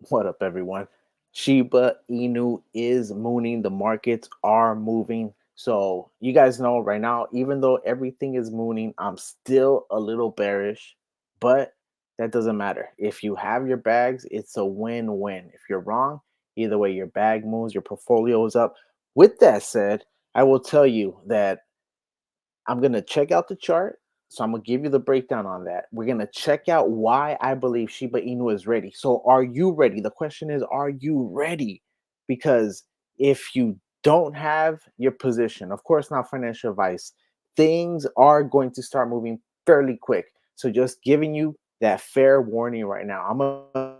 What up, everyone? Shiba Inu is mooning. The markets are moving. So, you guys know right now, even though everything is mooning, I'm still a little bearish, but that doesn't matter. If you have your bags, it's a win win. If you're wrong, either way, your bag moves, your portfolio is up. With that said, I will tell you that I'm going to check out the chart. So I'm going to give you the breakdown on that. We're going to check out why I believe Shiba Inu is ready. So are you ready? The question is, are you ready? Because if you don't have your position, of course, not financial advice, things are going to start moving fairly quick. So just giving you that fair warning right now. I'm going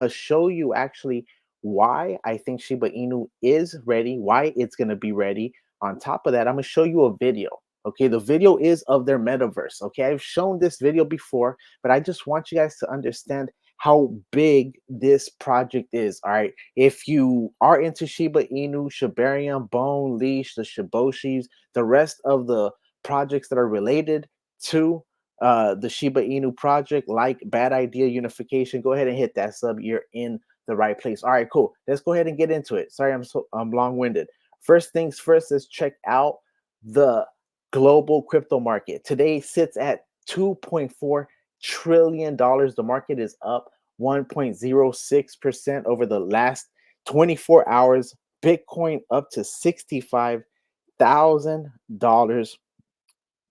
to show you actually why I think Shiba Inu is ready, why it's going to be ready. On top of that, I'm going to show you a video. Okay, the video is of their metaverse. Okay, I've shown this video before, but I just want you guys to understand how big this project is. All right, if you are into Shiba Inu, Shibarium, Bone, Leash, the Shiboshis, the rest of the projects that are related to the Shiba Inu project, like Bad Idea Unification, go ahead and hit that sub. You're in the right place. All right, cool. Let's go ahead and get into it. Sorry, I'm long-winded. First things first, let's check out the global crypto market. Today sits at $2.4 trillion. The market is up 1.06% over the last 24 hours. Bitcoin up to $65,000,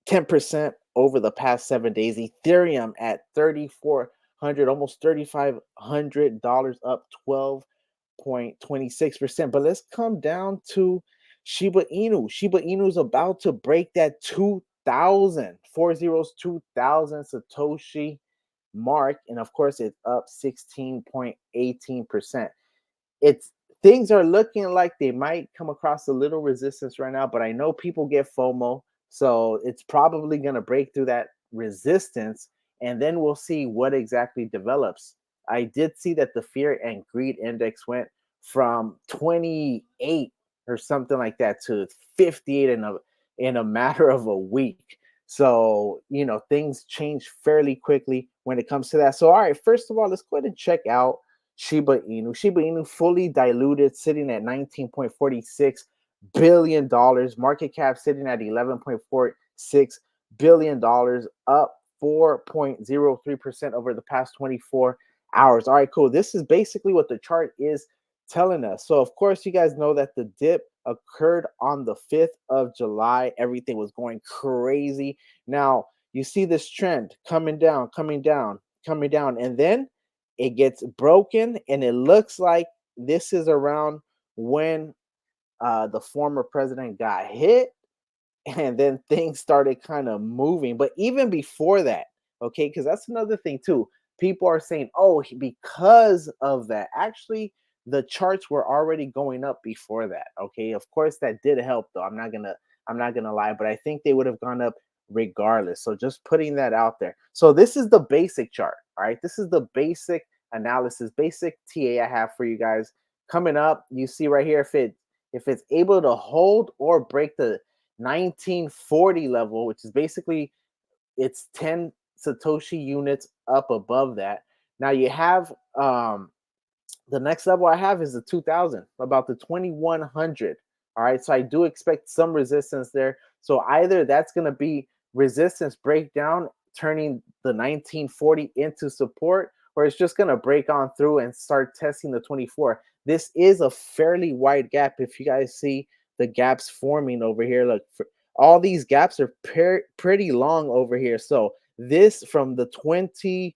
10% over the past 7 days. Ethereum at 3,400, almost $3,500, up 12.26%. But let's come down to Shiba Inu. Shiba Inu is about to break that 2,000, 2,000 Satoshi mark. And of course, it's up 16.18%. It's things are looking like they might come across a little resistance right now, but I know people get FOMO, so it's probably going to break through that resistance, and then we'll see what exactly develops. I did see that the fear and greed index went from 28 or something like that to 58 in a matter of a week. So, things change fairly quickly when it comes to that. So, all right, first of all, let's go ahead and check out Shiba Inu. Shiba Inu fully diluted, sitting at $19.46 billion. Market cap sitting at $11.46 billion, up 4.03% over the past 24 hours. All right, cool. This is basically what the chart is telling us. So, of course, you guys know that the dip occurred on the 5th of July. Everything was going crazy. Now, you see this trend coming down, coming down, coming down, and then it gets broken, and it looks like this is around when the former president got hit, and then things started kind of moving. But even before that, okay, because that's another thing too. People are saying, "Oh, because of that." Actually, the charts were already going up before that. Okay, of course that did help, though. I'm not gonna lie, but I think they would have gone up regardless. So just putting that out there. So this is the basic chart. All right, this is the basic analysis, basic TA I have for you guys. Coming up, you see right here, if it's able to hold or break the 1940 level, which is basically it's 10 Satoshi units up above that. Now you have the next level I have is the 2000, about the 2100. All right, so I do expect some resistance there. So either that's going to be resistance breakdown, turning the 1940 into support, or it's just going to break on through and start testing the 24. This is a fairly wide gap. If you guys see the gaps forming over here, look, all these gaps are pretty long over here. So this from the 21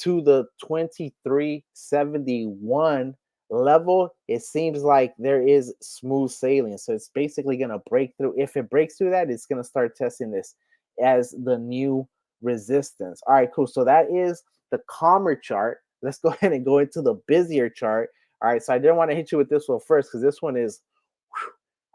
to the 2371 level, it seems like there is smooth sailing. So it's basically going to break through. If it breaks through that, it's going to start testing this as the new resistance. All right, cool. So that is the calmer chart. Let's go ahead and go into the busier chart. All right, so I didn't want to hit you with this one first because this one is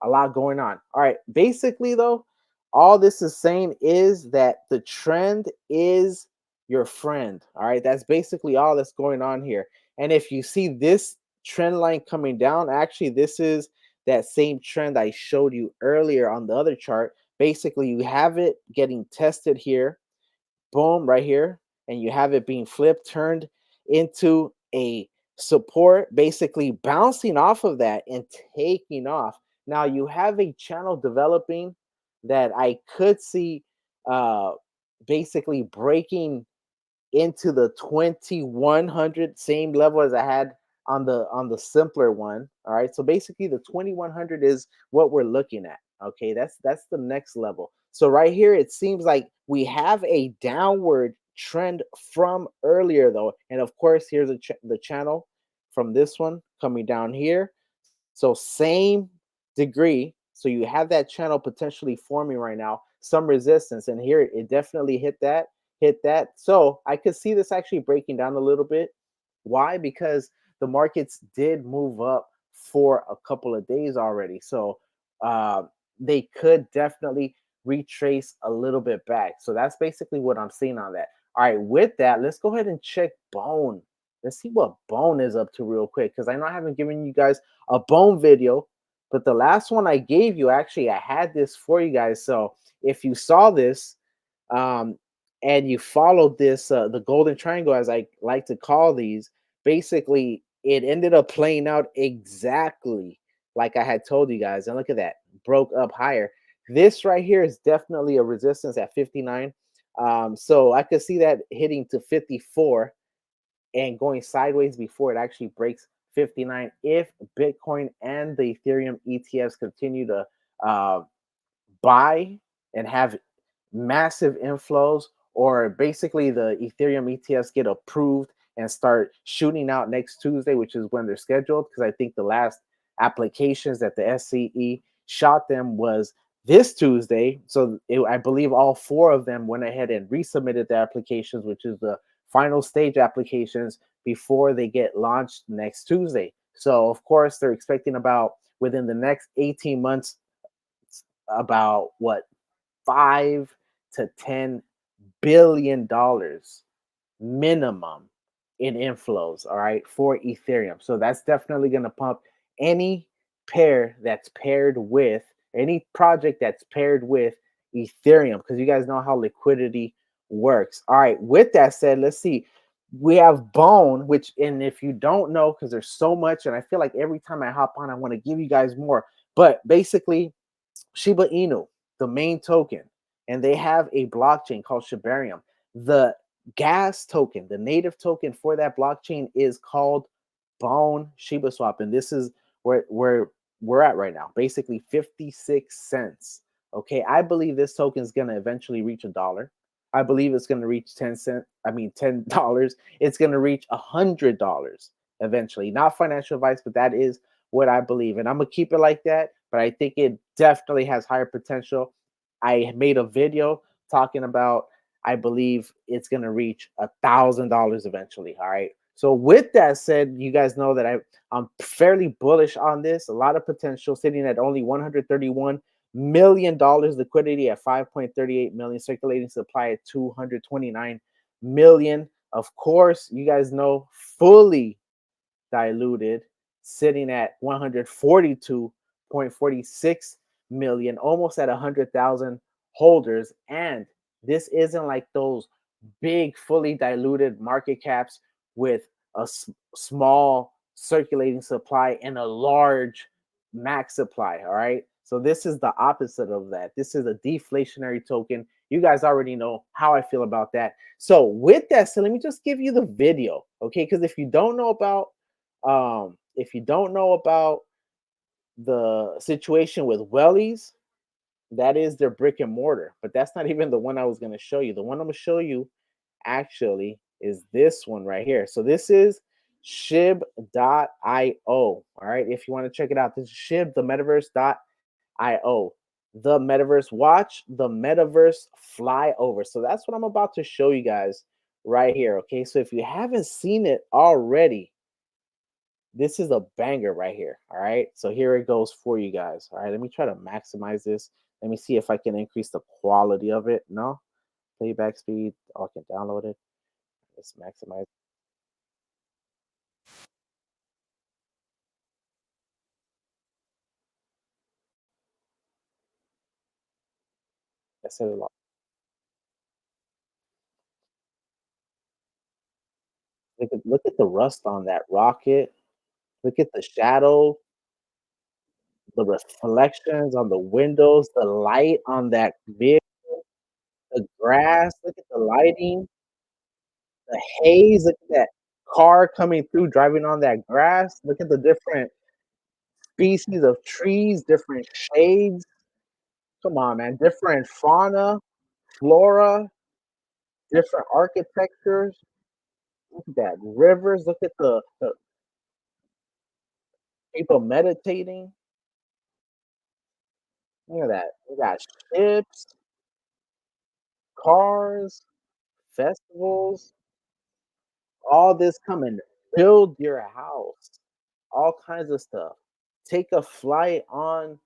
a lot going on. All right, basically though, all this is saying is that the trend is your friend. All right, that's basically all that's going on here. And if you see this trend line coming down, actually, this is that same trend I showed you earlier on the other chart. Basically, you have it getting tested here, boom, right here, and you have it being flipped, turned into a support, basically bouncing off of that and taking off. Now you have a channel developing that I could see uh basically breaking into the 2100, same level as I had on the simpler one. All right, so basically the 2100 is what we're looking at. Okay, that's the next level. So right here it seems like we have a downward trend from earlier though, and of course here's the channel from this one coming down here. So same degree. So you have that channel potentially forming right now, some resistance, and here it definitely hit that. So I could see this actually breaking down a little bit. Why? Because the markets did move up for a couple of days already. So uh, they could definitely retrace a little bit back. So that's basically what I'm seeing on that. All right, with that, let's go ahead and check bone. Let's see what bone is up to real quick because I know I haven't given you guys a bone video, but the last one I gave you, actually, I had this for you guys. So if you saw this, um, and you followed this, the golden triangle, as I like to call these, basically it ended up playing out exactly like I had told you guys. And look at that, broke up higher. This right here is definitely a resistance at 59. So I could see that hitting to 54 and going sideways before it actually breaks 59 if Bitcoin and the Ethereum ETFs continue to uh, buy and have massive inflows, or basically the Ethereum ETFs get approved and start shooting out next Tuesday, which is when they're scheduled. Because I think the last applications that the SCE shot them was this Tuesday. So I believe all four of them went ahead and resubmitted their applications, which is the final stage applications before they get launched next Tuesday. So, of course, they're expecting about within the next 18 months, about what, 5 to 10 billion dollars minimum in inflows, all right, for Ethereum. So that's definitely going to pump any pair that's paired with any project that's paired with Ethereum, because you guys know how liquidity works. All right, with that said, let's see. We have Bone, which, and if you don't know, because there's so much, and I feel like every time I hop on, I want to give you guys more. But basically, Shiba Inu, the main token, and they have a blockchain called Shibarium. The gas token, the native token for that blockchain is called Bone Shiba Swap, and this is where we're at right now. Basically, 56 cents. Okay, I believe this token is going to eventually reach $1. I believe it's going to reach 10 cent. I mean $10. It's going to reach $100 eventually. Not financial advice, but that is what I believe, and I'm gonna keep it like that. But I think it definitely has higher potential. I made a video talking about I believe it's gonna reach $1,000 eventually. All right. So with that said, you guys know that I'm fairly bullish on this. A lot of potential, sitting at only $131 million liquidity at 5.38 million, circulating supply at 229 million. Of course, you guys know fully diluted, sitting at 142.46 million, almost at 100,000 holders. And this isn't like those big, fully diluted market caps with a small circulating supply and a large max supply. All right. So this is the opposite of that. This is a deflationary token. You guys already know how I feel about that. So with that said, let me just give you the video, okay? Because if you don't know about the situation with Wellies, that is their brick and mortar, but that's not even the one I was going to show you. The one I'm going to show you actually is this one right here. So this is SHIB.io. All right, if you want to check it out, this is SHIB, the Metaverse.io. The Metaverse, watch the Metaverse fly over. So that's what I'm about to show you guys right here. Okay, so if you haven't seen it already, this is a banger right here. All right. So here it goes for you guys. All right. Let me try to maximize this. Let me see if I can increase the quality of it. No. Playback speed. Oh, I can download it. Let's maximize. I said it a lot. Look at the rust on that rocket. Look at the shadow, the reflections on the windows, the light on that vehicle, the grass. Look at the lighting, the haze. Look at that car coming through, driving on that grass. Look at the different species of trees, different shades. Come on, man. Different fauna, flora, different architectures. Look at that rivers. Look at the people meditating. Look at that. We got ships, cars, festivals, all this coming. Build your house, all kinds of stuff. Take a flight on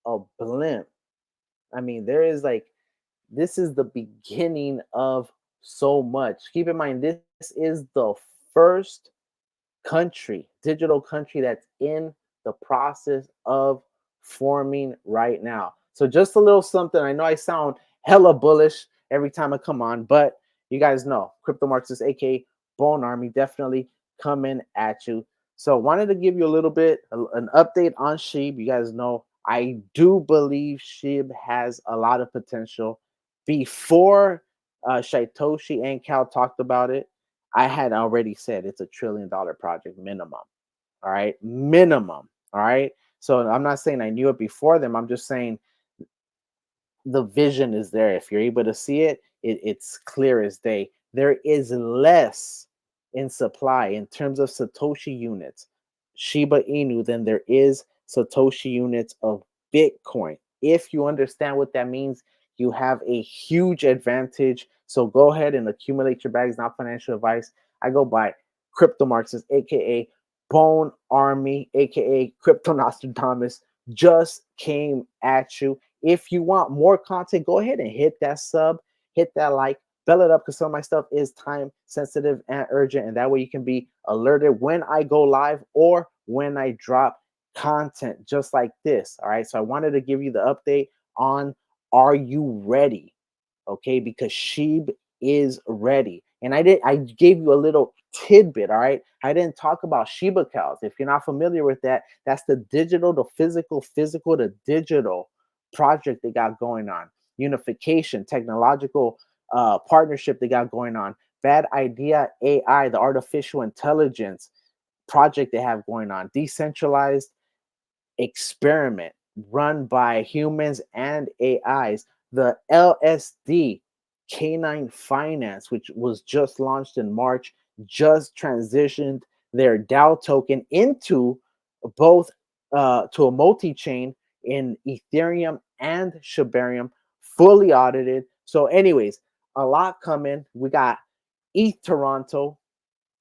a blimp. I mean, there is like, this is the beginning of so much. Keep in mind, this is the first country, digital country that's in the process of forming right now. So just a little something. I know I sound hella bullish every time I come on, but you guys know crypto Marxist, aka Bone Army, definitely coming at you. So wanted to give you a little bit an update on SHIB. You guys know I do believe SHIB has a lot of potential. Before Shaitoshi and Cal talked about it, I had already said it's $1 trillion project minimum. All right. Minimum. All right. So I'm not saying I knew it before them. I'm just saying the vision is there. If you're able to see it, it's clear as day. There is less in supply in terms of Satoshi units, Shiba Inu, than there is Satoshi units of Bitcoin. If you understand what that means, you have a huge advantage. So go ahead and accumulate your bags, not financial advice. I go by Crypto Marxist, aka Bone Army, aka Crypto Nostradamus, just came at you. If you want more content, go ahead and hit that sub, hit that like, bell it up because some of my stuff is time sensitive and urgent. And that way you can be alerted when I go live or when I drop content just like this. All right. So I wanted to give you the update on, are you ready? Okay, because Shib is ready. And I gave you a little tidbit, all right? I didn't talk about Shiba cows. If you're not familiar with that, that's the digital, the physical to digital project they got going on. Unification, technological partnership they got going on. Bad idea AI, the artificial intelligence project they have going on. Decentralized experiment run by humans and AIs. The LSD KNINE Finance, which was just launched in March, just transitioned their DAO token into both to a multi-chain in Ethereum and Shibarium, fully audited. So, anyways, a lot coming. We got ETH Toronto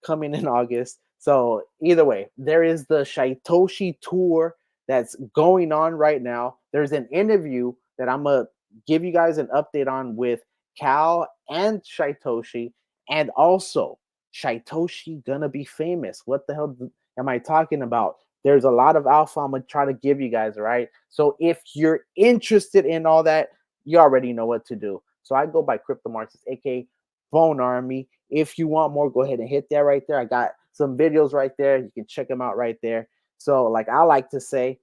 coming in August. So either way, there is the Shaitoshi tour that's going on right now. There's an interview that I'm gonna give you guys an update on with Cal and Shaitoshi, and also Shaitoshi gonna be famous. What the hell am I talking about? There's a lot of alpha I'm gonna try to give you guys, right? So if you're interested in all that, you already know what to do. So I go by Crypto Marxist, aka Bone Army. If you want more, go ahead and hit that right there. I got some videos right there. You can check them out right there. So, like I like to say,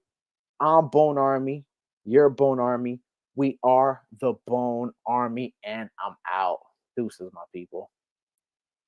I'm Bone Army. You're Bone Army. We are the Bone Army, and I'm out. Deuces, my people.